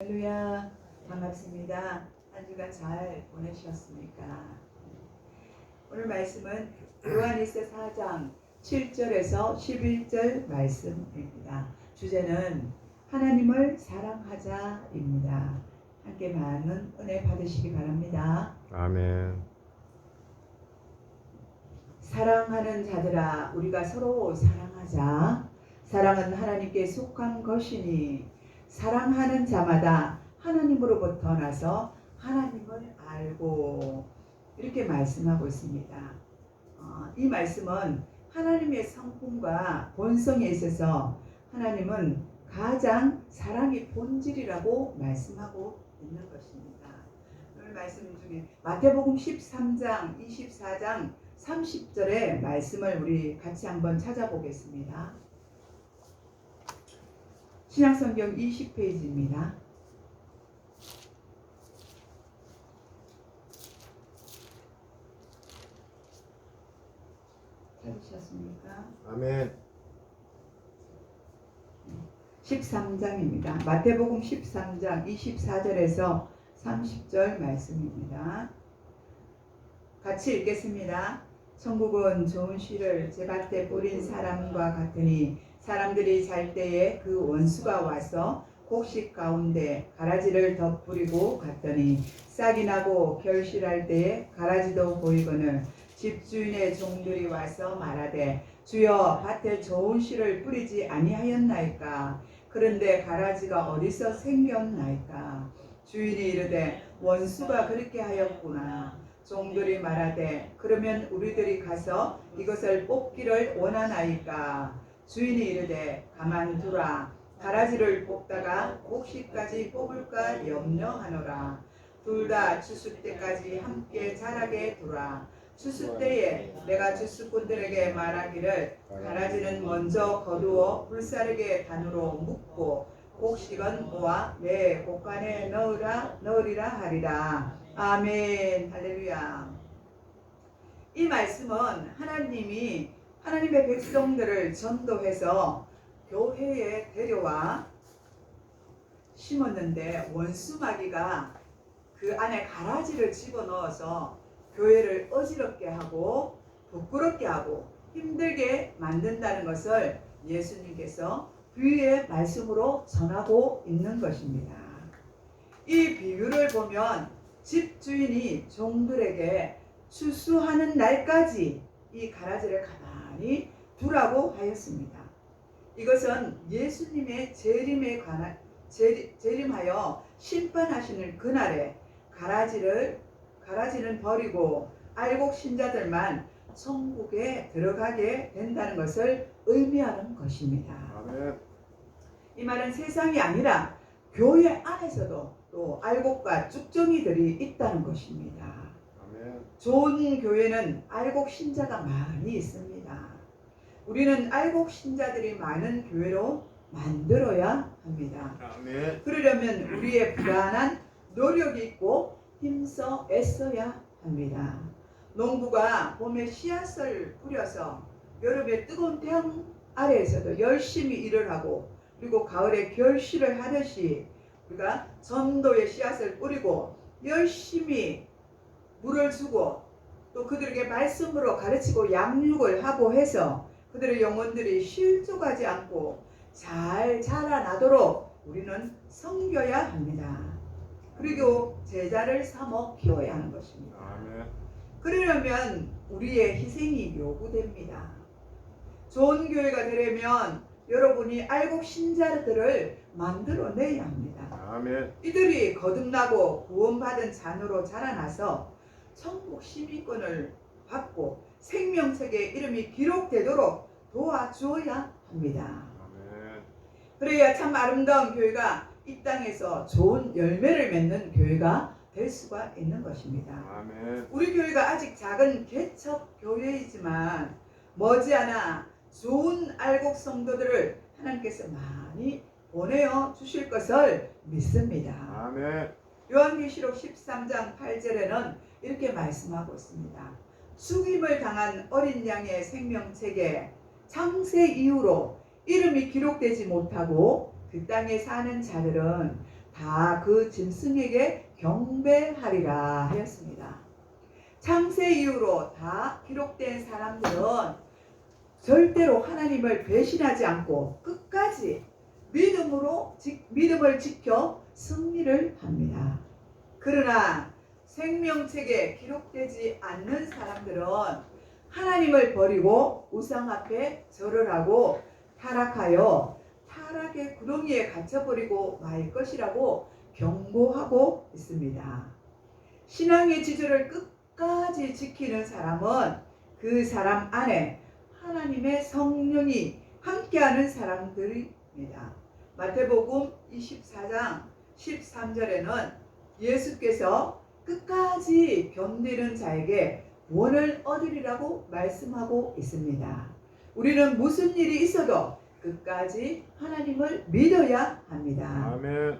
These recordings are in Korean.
할렐루야, 반갑습니다. 한 주간 잘 보내셨습니까? 오늘 말씀은 요한일서 4장 7절에서 11절 말씀입니다. 주제는 하나님을 사랑하자입니다. 함께 많은 은혜 받으시기 바랍니다. 아멘. 사랑하는 자들아, 우리가 서로 사랑하자. 사랑은 하나님께 속한 것이니 사랑하는 자마다 하나님으로부터 나서 하나님을 알고, 이렇게 말씀하고 있습니다. 이 말씀은 하나님의 성품과 본성에 있어서 하나님은 가장 사랑의 본질이라고 말씀하고 있는 것입니다. 오늘 말씀 중에 마태복음 13장, 24장, 30절의 말씀을 우리 같이 한번 찾아보겠습니다. 신약성경 20페이지입니다. 찾으셨습니까? 아멘. 13장입니다. 마태복음 13장 24절에서 30절 말씀입니다. 같이 읽겠습니다. 천국은 좋은 씨를 제밭에 뿌린 사람과 같으니 사람들이 잘 때에 그 원수가 와서 곡식 가운데 가라지를 덧뿌리고 갔더니 싹이 나고 결실할 때에 가라지도 보이거늘 집주인의 종들이 와서 말하되 주여 밭에 좋은 씨를 뿌리지 아니하였나이까? 그런데 가라지가 어디서 생겼나이까? 주인이 이르되 원수가 그렇게 하였구나. 종들이 말하되 그러면 우리들이 가서 이것을 뽑기를 원하나이까? 주인이 이르되 가만두라. 가라지를 뽑다가 곡식까지 뽑을까 염려하노라. 둘 다 추수 때까지 함께 자라게 두라. 추수 때에 내가 추수꾼들에게 말하기를 가라지는 먼저 거두어 불사르게 단으로 묶고 곡식은 모아 내 곡간에 넣으리라 하리라. 아멘. 할렐루야. 이 말씀은 하나님의 백성들을 전도해서 교회에 데려와 심었는데 원수마귀가 그 안에 가라지를 집어넣어서 교회를 어지럽게 하고 부끄럽게 하고 힘들게 만든다는 것을 예수님께서 비유의 말씀으로 전하고 있는 것입니다. 이 비유를 보면 집주인이 종들에게 추수하는 날까지 이 가라지를 가만히 두라고 하였습니다. 이것은 예수님의 재림하여 심판하시는 그날에 가라지는 버리고 알곡 신자들만 천국에 들어가게 된다는 것을 의미하는 것입니다. 아멘. 이 말은 세상이 아니라 교회 안에서도 또 알곡과 쭉정이들이 있다는 것입니다. 아멘. 좋은 교회는 알곡 신자가 많이 있습니다. 우리는 알곡 신자들이 많은 교회로 만들어야 합니다. 아멘. 그러려면 우리의 불안한 노력이 있고 힘써 애써야 합니다. 농부가 봄에 씨앗을 뿌려서 여름에 뜨거운 태양 아래에서도 열심히 일을 하고 그리고 가을에 결실을 하듯이 우리가 전도의 씨앗을 뿌리고 열심히 물을 주고 또 그들에게 말씀으로 가르치고 양육을 하고 해서 그들의 영혼들이 실족하지 않고 잘 자라나도록 우리는 섬겨야 합니다. 그리고 제자를 삼어 키워야 하는 것입니다. 아멘. 그러려면 우리의 희생이 요구됩니다. 좋은 교회가 되려면 여러분이 알곡 신자들을 만들어내야 합니다. 아멘. 이들이 거듭나고 구원받은 자녀로 자라나서 천국 시민권을 받고 생명책에 이름이 기록되도록 도와주어야 합니다. 아멘. 그래야 참 아름다운 교회가 이 땅에서 좋은 열매를 맺는 교회가 될 수가 있는 것입니다. 아멘. 우리 교회가 아직 작은 개척 교회이지만 머지않아 좋은 알곡 성도들을 하나님께서 많이 보내어 주실 것을 믿습니다. 아멘. 요한계시록 13장 8절에는 이렇게 말씀하고 있습니다. 죽임을 당한 어린 양의 생명책에 창세 이후로 이름이 기록되지 못하고 그 땅에 사는 자들은 다 그 짐승에게 경배하리라 하였습니다. 창세 이후로 다 기록된 사람들은 절대로 하나님을 배신하지 않고 끝까지 믿음을 지켜 승리를 합니다. 그러나 생명책에 기록되지 않는 사람들은 하나님을 버리고 우상 앞에 절을 하고 타락하여 타락의 구덩이에 갇혀버리고 말 것이라고 경고하고 있습니다. 신앙의 지조를 끝까지 지키는 사람은 그 사람 안에 하나님의 성령이 함께하는 사람들입니다. 마태복음 24장 13절에는 예수께서 끝까지 견디는 자에게 구원을 얻으리라고 말씀하고 있습니다. 우리는 무슨 일이 있어도 끝까지 하나님을 믿어야 합니다. 아멘.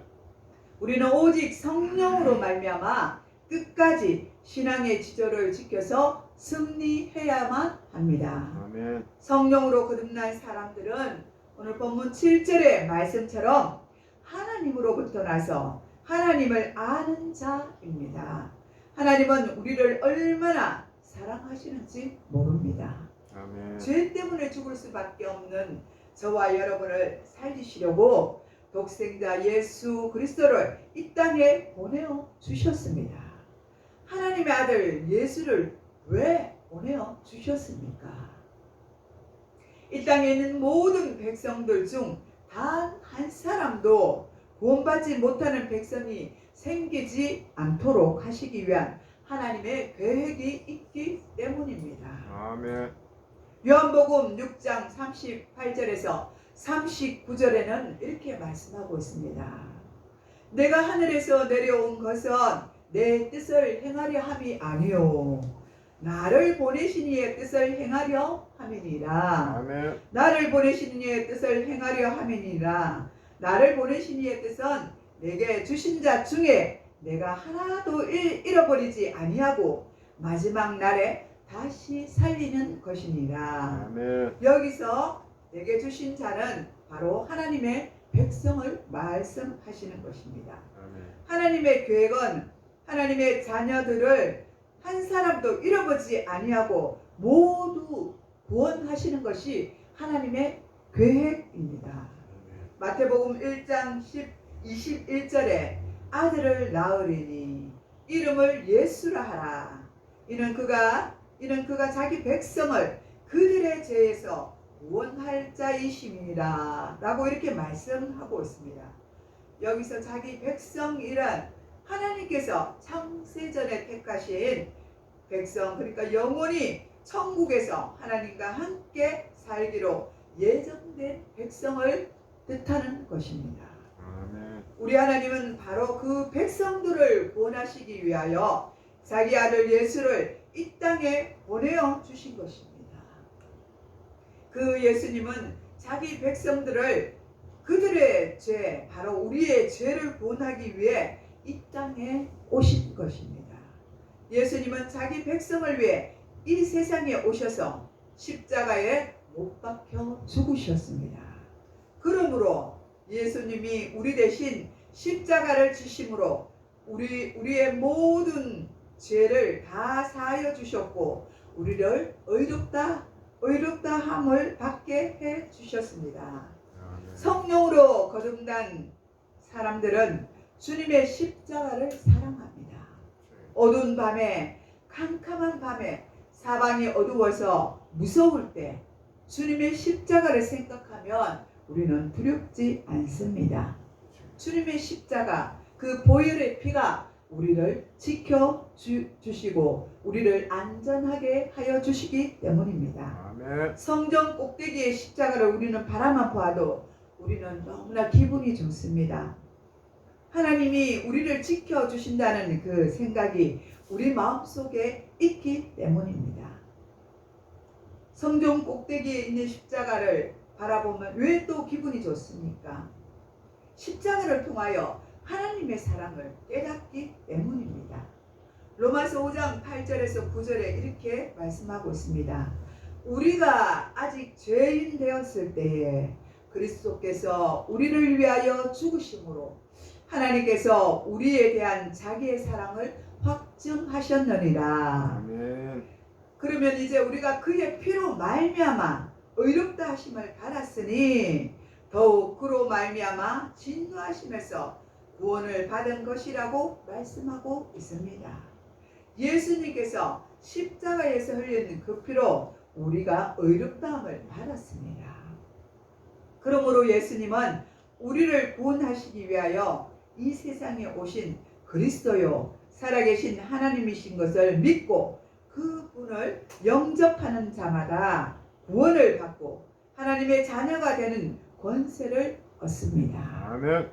우리는 오직 성령으로 말미암아 끝까지 신앙의 지조를 지켜서 승리해야만 합니다. 아멘. 성령으로 거듭난 사람들은 오늘 본문 7절의 말씀처럼 하나님으로부터 나서 하나님을 아는 자입니다. 하나님은 우리를 얼마나 사랑하시는지 모릅니다. 아멘. 죄 때문에 죽을 수밖에 없는 저와 여러분을 살리시려고 독생자 예수 그리스도를 이 땅에 보내어 주셨습니다. 하나님의 아들 예수를 왜 보내어 주셨습니까? 이 땅에 있는 모든 백성들 중 단 한 사람도 구원받지 못하는 백성이 생기지 않도록 하시기 위한 하나님의 계획이 있기 때문입니다. 아멘. 요한복음 6장 38절에서 39절에는 이렇게 말씀하고 있습니다. 내가 하늘에서 내려온 것은 내 뜻을 행하려 함이 아니요 나를 보내신 이의 뜻을 행하려 함이니라. 아멘. 나를 보내신 이의 뜻을 행하려 함이니라. 나를 보내신 이의 뜻은 내게 주신 자 중에 내가 하나도 잃어버리지 아니하고 마지막 날에 다시 살리는 것이니라. 아멘. 여기서 내게 주신 자는 바로 하나님의 백성을 말씀하시는 것입니다. 아멘. 하나님의 계획은 하나님의 자녀들을 한 사람도 잃어버리지 아니하고 모두 구원하시는 것이 하나님의 계획입니다. 마태복음 1장 21절에 아들을 낳으리니 이름을 예수라 하라. 이는 그가 자기 백성을 그들의 죄에서 구원할 자이심이라 라고 이렇게 말씀하고 있습니다. 여기서 자기 백성이란 하나님께서 창세전에 택하신 백성, 그러니까 영원히 천국에서 하나님과 함께 살기로 예정된 백성을 뜻하는 것입니다. 아멘. 우리 하나님은 바로 그 백성들을 구원하시기 위하여 자기 아들 예수를 이 땅에 보내어 주신 것입니다. 그 예수님은 자기 백성들을 그들의 죄, 바로 우리의 죄를 구원하기 위해 이 땅에 오신 것입니다. 예수님은 자기 백성을 위해 이 세상에 오셔서 십자가에 못 박혀 죽으셨습니다. 그러므로 예수님이 우리 대신 십자가를 지심으로 우리의 모든 죄를 다 사하여 주셨고 우리를 의롭다함을 받게 해 주셨습니다. 아멘. 성령으로 거듭난 사람들은 주님의 십자가를 사랑합니다. 어두운 밤에, 캄캄한 밤에, 사방이 어두워서 무서울 때 주님의 십자가를 생각하면 우리는 두렵지 않습니다. 주님의 십자가, 그 보혈의 피가 우리를 지켜주시고 우리를 안전하게 하여 주시기 때문입니다. 아멘. 성전 꼭대기의 십자가를 우리는 바라만 보아도 우리는 너무나 기분이 좋습니다. 하나님이 우리를 지켜주신다는 그 생각이 우리 마음속에 있기 때문입니다. 성전 꼭대기에 있는 십자가를 바라보면 왜 또 기분이 좋습니까? 십자가를 통하여 하나님의 사랑을 깨닫기 때문입니다. 로마서 5장 8절에서 9절에 이렇게 말씀하고 있습니다. 우리가 아직 죄인 되었을 때에 그리스도께서 우리를 위하여 죽으심으로 하나님께서 우리에 대한 자기의 사랑을 확증하셨느니라. 아멘. 그러면 이제 우리가 그의 피로 말미암아 의롭다 하심을 받았으니 더욱 그로 말미암아 진노하심에서 구원을 받은 것이라고 말씀하고 있습니다. 예수님께서 십자가에서 흘린 그 피로 우리가 의롭다함을 받았습니다. 그러므로 예수님은 우리를 구원하시기 위하여 이 세상에 오신 그리스도요 살아계신 하나님이신 것을 믿고 그분을 영접하는 자마다 구원을 받고 하나님의 자녀가 되는 권세를 얻습니다. 아멘.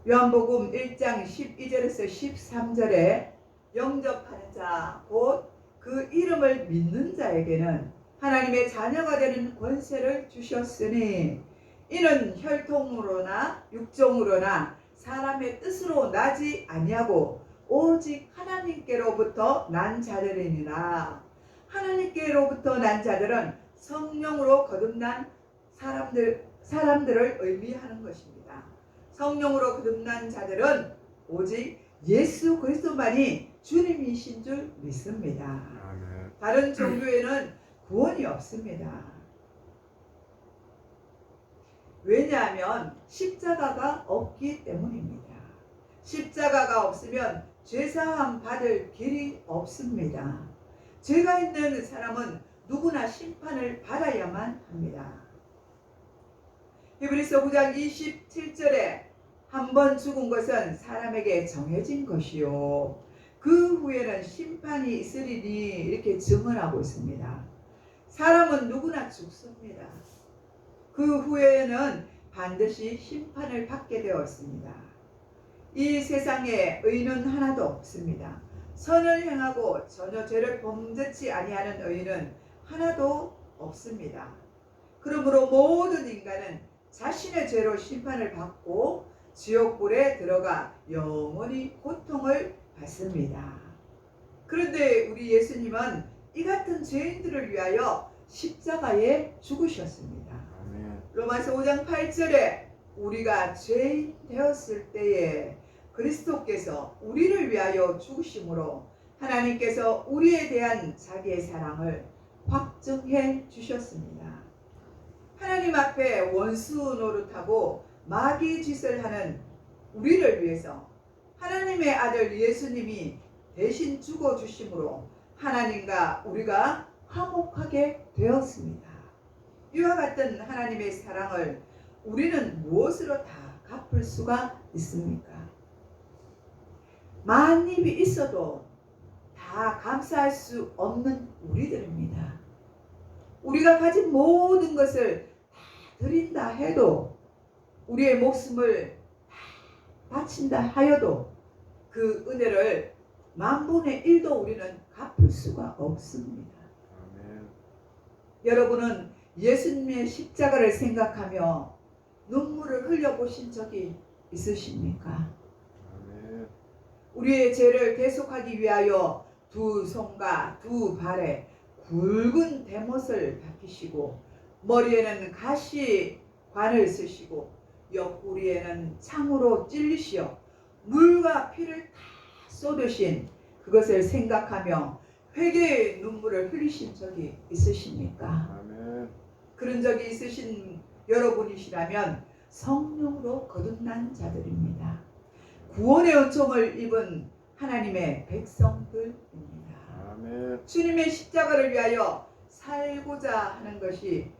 요한복음 1장 12절에서 13절에 영접하는 자, 곧 그 이름을 믿는 자에게는 하나님의 자녀가 되는 권세를 주셨으니 이는 혈통으로나 육종으로나 사람의 뜻으로 나지 아니하고 오직 하나님께로부터 난 자들이니라. 하나님께로부터 난 자들은 성령으로 거듭난 사람들을 의미하는 것입니다. 성령으로 거듭난 자들은 오직 예수 그리스도만이 주님이신 줄 믿습니다. 아멘. 다른 종교에는 구원이 없습니다. 왜냐하면 십자가가 없기 때문입니다. 십자가가 없으면 죄사함 받을 길이 없습니다. 죄가 있는 사람은 누구나 심판을 받아야만 합니다. 히브리서 9장 27절에 한 번 죽은 것은 사람에게 정해진 것이요 그 후에는 심판이 있으리니 이렇게 증언하고 있습니다. 사람은 누구나 죽습니다. 그 후에는 반드시 심판을 받게 되었습니다. 이 세상에 의인은 하나도 없습니다. 선을 행하고 전혀 죄를 범죄치 아니하는 의인은 하나도 없습니다. 그러므로 모든 인간은 자신의 죄로 심판을 받고 지옥불에 들어가 영원히 고통을 받습니다. 그런데 우리 예수님은 이 같은 죄인들을 위하여 십자가에 죽으셨습니다. 아멘. 로마서 5장 8절에 우리가 죄인 되었을 때에 그리스도께서 우리를 위하여 죽으심으로 하나님께서 우리에 대한 자기의 사랑을 확증해 주셨습니다. 하나님 앞에 원수 노릇하고 마귀 짓을 하는 우리를 위해서 하나님의 아들 예수님이 대신 죽어주심으로 하나님과 우리가 화목하게 되었습니다. 이와 같은 하나님의 사랑을 우리는 무엇으로 다 갚을 수가 있습니까? 만입이 있어도 다 감사할 수 없는 우리들입니다. 우리가 가진 모든 것을 다 드린다 해도 우리의 목숨을 다 바친다 하여도 그 은혜를 만분의 1도 우리는 갚을 수가 없습니다. 아멘. 여러분은 예수님의 십자가를 생각하며 눈물을 흘려보신 적이 있으십니까? 아멘. 우리의 죄를 대속하기 위하여 두 손과 두 발에 굵은 대못을 박히시고 머리에는 가시관을 쓰시고 옆구리에는 창으로 찔리시어 물과 피를 다 쏟으신 그것을 생각하며 회개의 눈물을 흘리신 적이 있으십니까? 아멘. 그런 적이 있으신 여러분이시라면 성령으로 거듭난 자들입니다. 구원의 은총을 입은 하나님의 백성들입니다. 아멘. 주님의 십자가를 위하여 살고자 하는 것이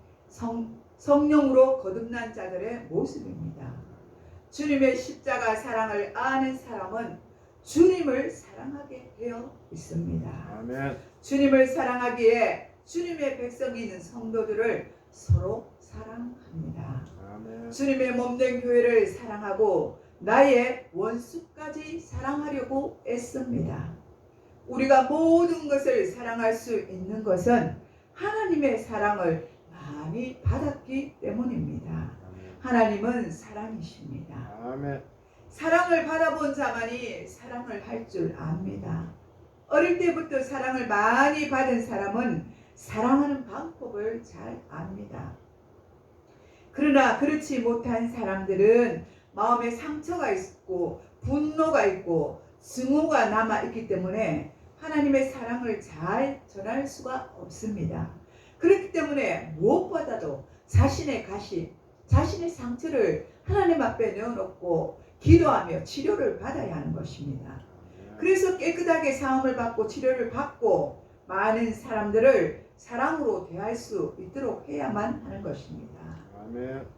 성령으로 거듭난 자들의 모습입니다. 주님의 십자가 사랑을 아는 사람은 주님을 사랑하게 되어 있습니다. 아멘. 주님을 사랑하기에 주님의 백성인 성도들을 서로 사랑합니다. 아멘. 주님의 몸된 교회를 사랑하고 나의 원수까지 사랑하려고 애씁니다. 우리가 모든 것을 사랑할 수 있는 것은 하나님의 사랑을 많이 받았기 때문입니다. 아멘. 하나님은 사랑이십니다. 아멘. 사랑을 받아본 자만이 사랑을 할 줄 압니다. 어릴 때부터 사랑을 많이 받은 사람은 사랑하는 방법을 잘 압니다. 그러나 그렇지 못한 사람들은 마음에 상처가 있고 분노가 있고 증오가 남아 있기 때문에 하나님의 사랑을 잘 전할 수가 없습니다. 그렇기 때문에 무엇보다도 자신의 가시, 자신의 상처를 하나님 앞에 내어놓고 기도하며 치료를 받아야 하는 것입니다. 그래서 깨끗하게 사함을 받고 치료를 받고 많은 사람들을 사랑으로 대할 수 있도록 해야만 하는 것입니다. 아멘.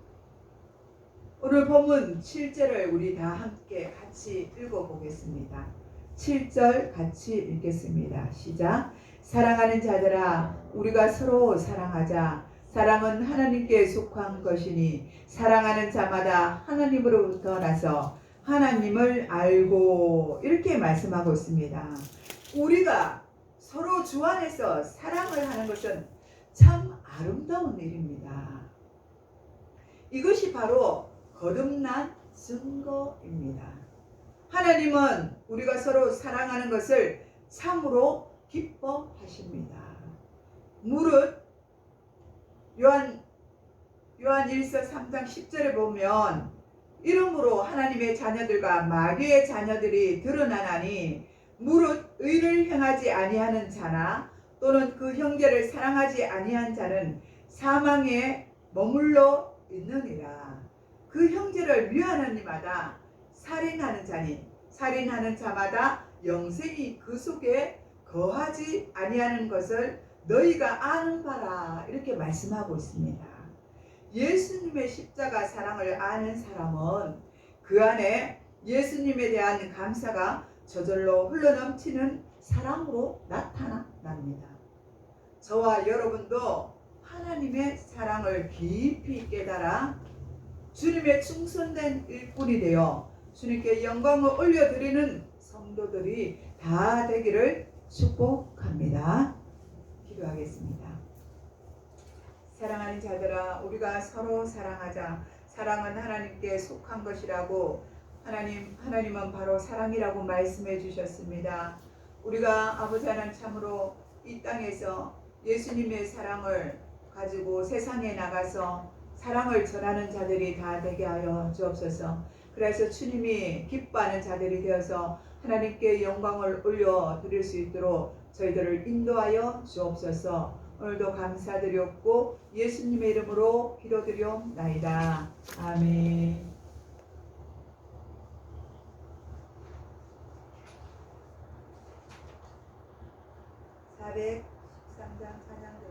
오늘 본문 7절을 우리 다 함께 같이 읽어보겠습니다. 7절 같이 읽겠습니다. 시작. 사랑하는 자들아 우리가 서로 사랑하자. 사랑은 하나님께 속한 것이니 사랑하는 자마다 하나님으로부터 나서 하나님을 알고 이렇게 말씀하고 있습니다. 우리가 서로 주 안에서 사랑을 하는 것은 참 아름다운 일입니다. 이것이 바로 거듭난 증거입니다. 하나님은 우리가 서로 사랑하는 것을 참으로 기뻐하십니다. 무릇 요한일서 3장 10절에 보면 이러므로 하나님의 자녀들과 마귀의 자녀들이 드러나나니 무릇 의를 행하지 아니하는 자나 또는 그 형제를 사랑하지 아니한 자는 사망에 머물러 있느니라. 그 형제를 미워하는 이마다 살인하는 자니 살인하는 자마다 영생이 그 속에 거하지 아니하는 것을 너희가 아는 바라. 이렇게 말씀하고 있습니다. 예수님의 십자가 사랑을 아는 사람은 그 안에 예수님에 대한 감사가 저절로 흘러넘치는 사랑으로 나타납니다. 저와 여러분도 하나님의 사랑을 깊이 깨달아 주님의 충성된 일꾼이 되어 주님께 영광을 올려드리는 성도들이 다 되기를 축복합니다. 기도하겠습니다. 사랑하는 자들아 우리가 서로 사랑하자. 사랑은 하나님께 속한 것이라고 하나님은 바로 사랑이라고 말씀해 주셨습니다. 우리가 아버지 하나님 참으로 이 땅에서 예수님의 사랑을 가지고 세상에 나가서 사랑을 전하는 자들이 다 되게 하여 주옵소서. 그래서 주님이 기뻐하는 자들이 되어서 하나님께 영광을 올려드릴 수 있도록 저희들을 인도하여 주옵소서. 오늘도 감사드렸고 예수님의 이름으로 기도드리옵나이다. 아멘. 413장 찬양